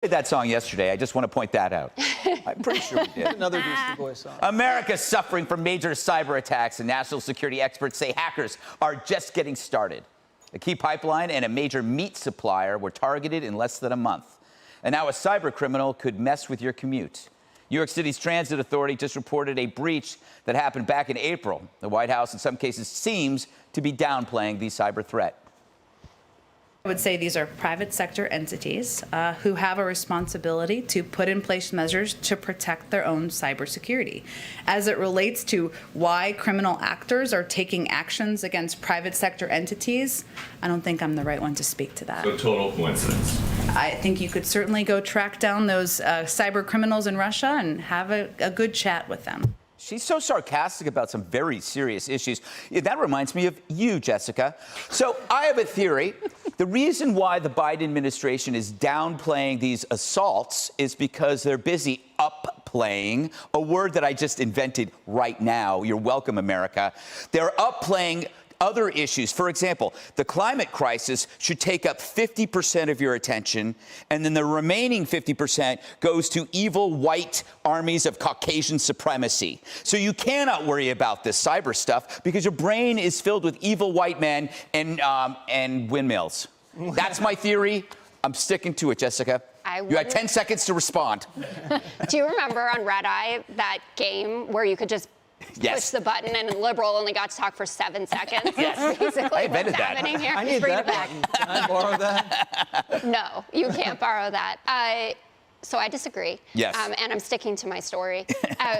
That song yesterday. I just want to point that out. I'm pretty sure we did. Another Beastie Boys song. America's suffering from major cyber attacks, and national security experts say hackers are just getting started. A key pipeline and a major meat supplier were targeted in less than a month. And now a cyber criminal could mess with your commute. New York City's Transit Authority just reported a breach that happened back in April. The White House, in some cases, seems to be downplaying the cyber threat. I would say these are private sector entities who have a responsibility to put in place measures to protect their own cybersecurity. As it relates to why criminal actors are taking actions against private sector entities, I don't think I'm the right one to speak to that. So total coincidence. I think you could certainly go track down those cyber criminals in Russia and have a good chat with them. She's so sarcastic about some very serious issues. Yeah, that reminds me of you, Jessica. So I have a theory. The reason why the Biden administration is downplaying these assaults is because they're busy upplaying, a word that I just invented right now. You're welcome, America. They're upplaying other issues. For example, the climate crisis should take up 50% of your attention, and then the remaining 50% goes to evil white armies of Caucasian supremacy. So you cannot worry about this cyber stuff because your brain is filled with evil white men and windmills. That's my theory. I'm sticking to it, Jessica. You had 10 seconds to respond. Do you remember on Red Eye that game where you could just push the button and a liberal only got to talk for 7 seconds? That's basically I invented what's that. happening here. I need that button. Can I borrow that? No, you can't borrow that. So I disagree. Yes. And I'm sticking to my story.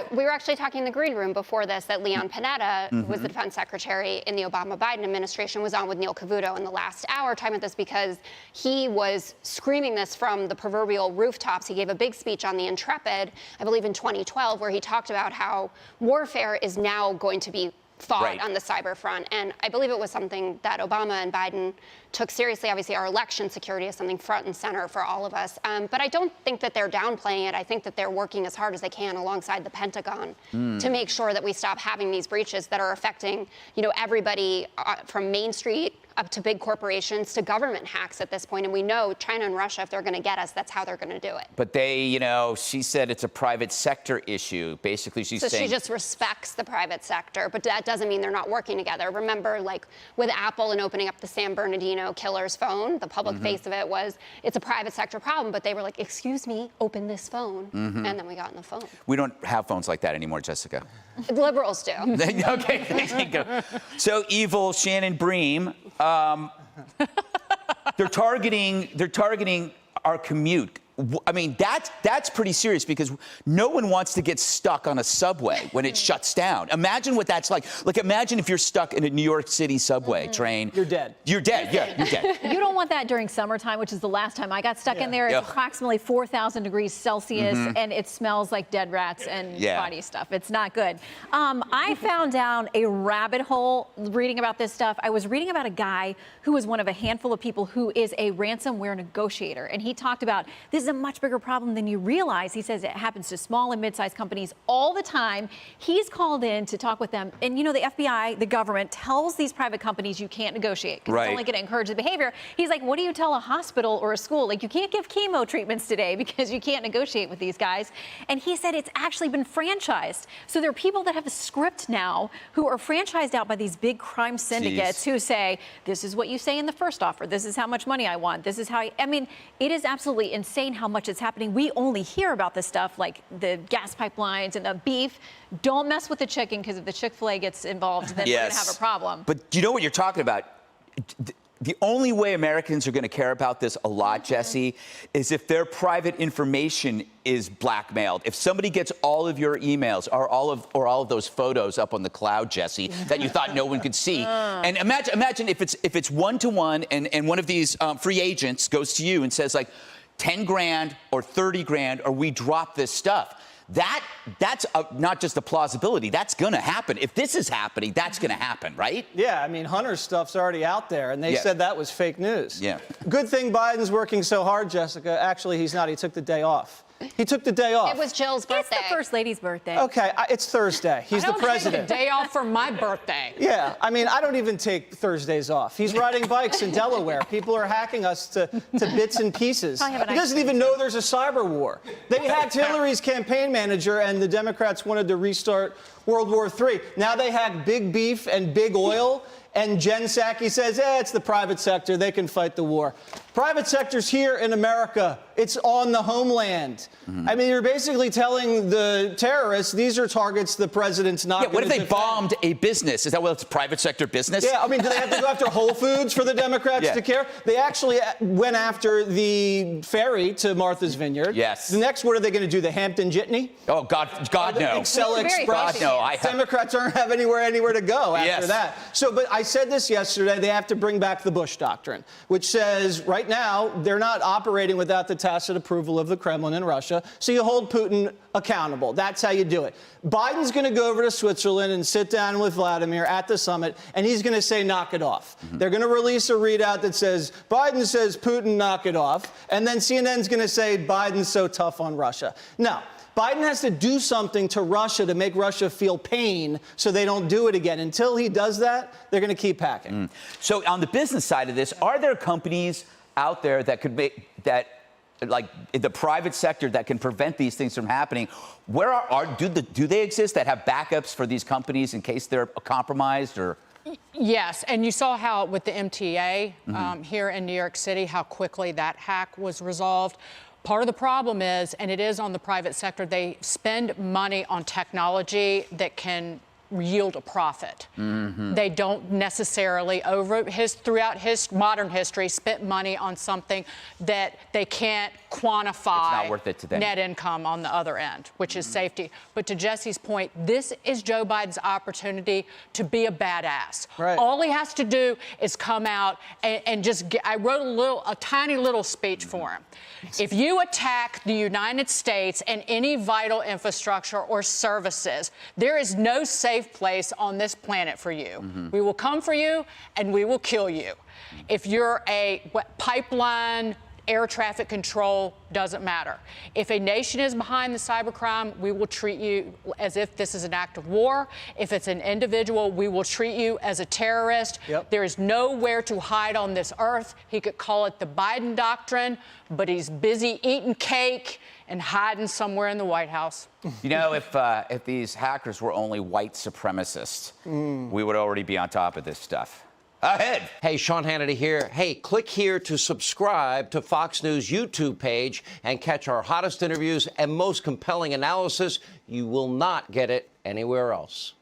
We were actually talking in the green room before this that Leon Panetta, who was the defense secretary in the Obama-Biden administration, was on with Neil Cavuto in the last hour talking about this because he was screaming this from the proverbial rooftops. He gave a big speech on the Intrepid, I believe in 2012, where he talked about how warfare is now going to be fought on the cyber front. And I believe it was something that Obama and Biden took seriously. Obviously, our election security is something front and center for all of us. But I don't think that they're downplaying it. I think that they're working as hard as they can alongside the Pentagon to make sure that we stop having these breaches that are affecting, you know, everybody from Main Street up to big corporations to government hacks at this point. And we know China and Russia, if they're going to get us, that's how they're going to do it. But they, you know, she said it's a private sector issue. Basically, she's saying... So she just respects the private sector, but that doesn't mean they're not working together. Remember, like, with Apple and opening up the San Bernardino killer's phone, the public face of it was, it's a private sector problem, but they were like, excuse me, open this phone. And then we got on the phone. We don't have phones like that anymore, Jessica. Liberals do. Okay, there you go. So evil Shannon Bream, they're targeting our commute. I mean, that's pretty serious because no one wants to get stuck on a subway when it shuts down. Imagine what that's like. Like, imagine if you're stuck in a New York City subway train. You're dead. You're dead, yeah, you're dead. You don't want that during summertime, which is the last time I got stuck in there. It's approximately 4,000 degrees Celsius, and it smells like dead rats and body stuff. It's not good. I found down a rabbit hole reading about this stuff. I was reading about a guy who was one of a handful of people who is a ransomware negotiator, and he talked about this is a much bigger problem than you realize. He says it happens to small and mid-sized companies all the time. He's called in to talk with them. And, you know, the FBI, the government, tells these private companies you can't negotiate because it's only going to encourage the behavior. He's like, what do you tell a hospital or a school? Like, you can't give chemo treatments today because you can't negotiate with these guys. And he said it's actually been franchised. So there are people that have a script now who are franchised out by these big crime syndicates who say, this is what you say in the first offer. This is how much money I want. This is how I mean, it is absolutely insane how much it's happening. We only hear about this stuff like the gas pipelines and the beef. Don't mess with the chicken because if the Chick-fil-A gets involved, then we're going to have a problem. But you know what you're talking about? The only way Americans are going to care about this a lot, Jesse, is if their private information is blackmailed. If somebody gets all of your emails or all of those photos up on the cloud, Jesse, that you thought no one could see. And imagine if it's one-to-one and one of these free agents goes to you and says, like, 10 grand or 30 grand or we drop this stuff. That's not just a plausibility. That's going to happen. If this is happening, that's going to happen, right? Yeah, I mean, Hunter's stuff's already out there, and they said that was fake news. Yeah. Good thing Biden's working so hard, Jessica. Actually, he's not. He took the day off. He took the day off. It was Jill's birthday. It's the First Lady's birthday. Okay, it's Thursday. He's the president. Take a day off for my birthday. Yeah, I mean, I don't even take Thursdays off. He's riding bikes in Delaware. People are hacking us to bits and pieces. He doesn't even know there's a cyber war. They hacked Hillary's campaign manager, and the Democrats wanted to restart World War III. Now they hack Big Beef and Big Oil, and Jen Psaki says, it's the private sector. They can fight the war. Private sector's here in America. It's on the homeland. I mean, you're basically telling the terrorists these are targets the president's not going to What if they defend. bombed a business? Is that it's private sector business? Yeah, I mean, do they have to go after Whole Foods for the Democrats to care? They actually went after the ferry to Martha's Vineyard. Yes. The next, what are they going to do? The Hampton Jitney? Oh, God no. Excel Express? God, no. Democrats aren't have anywhere to go after that. So, but I said this yesterday, they have to bring back the Bush Doctrine, which says right now they're not operating without the tacit approval of the Kremlin and Russia. So you hold Putin accountable. That's how you do it. Biden's going to go over to Switzerland and sit down with Vladimir at the summit, and he's going to say, knock it off. They're going to release a readout that says, Biden says, Putin, knock it off. And then CNN's going to say, Biden's so tough on Russia. No. Biden has to do something to Russia to make Russia feel pain so they don't do it again. Until he does that, they're going to keep hacking. So on the business side of this, are there companies out there that could make that, like in the private sector, that can prevent these things from happening? Where do they exist that have backups for these companies in case they're compromised or? Yes, and you saw how with the MTA here in New York City, how quickly that hack was resolved. Part of the problem is, and it is on the private sector, they spend money on technology that can yield a profit. They don't necessarily, throughout modern history, spent money on something that they can't quantify. It's not worth it to them. Net income on the other end, which is safety. But to Jesse's point, this is Joe Biden's opportunity to be a badass. Right. All he has to do is come out and just I wrote a tiny little speech for him. If you attack the United States and any vital infrastructure or services, there is no safe place on this planet for you. We will come for you and we will kill you. If you're a pipeline, air traffic control, doesn't matter. If a nation is behind the cybercrime, we will treat you as if this is an act of war. If it's an individual, we will treat you as a terrorist. There is nowhere to hide on this earth. He could call it the Biden doctrine, but he's busy eating cake and hiding somewhere in the White House. You know, if these hackers were only white supremacists, we would already be on top of this stuff. Ahead. Hey, Sean Hannity here. Hey, click here to subscribe to Fox News YouTube page and catch our hottest interviews and most compelling analysis. You will not get it anywhere else.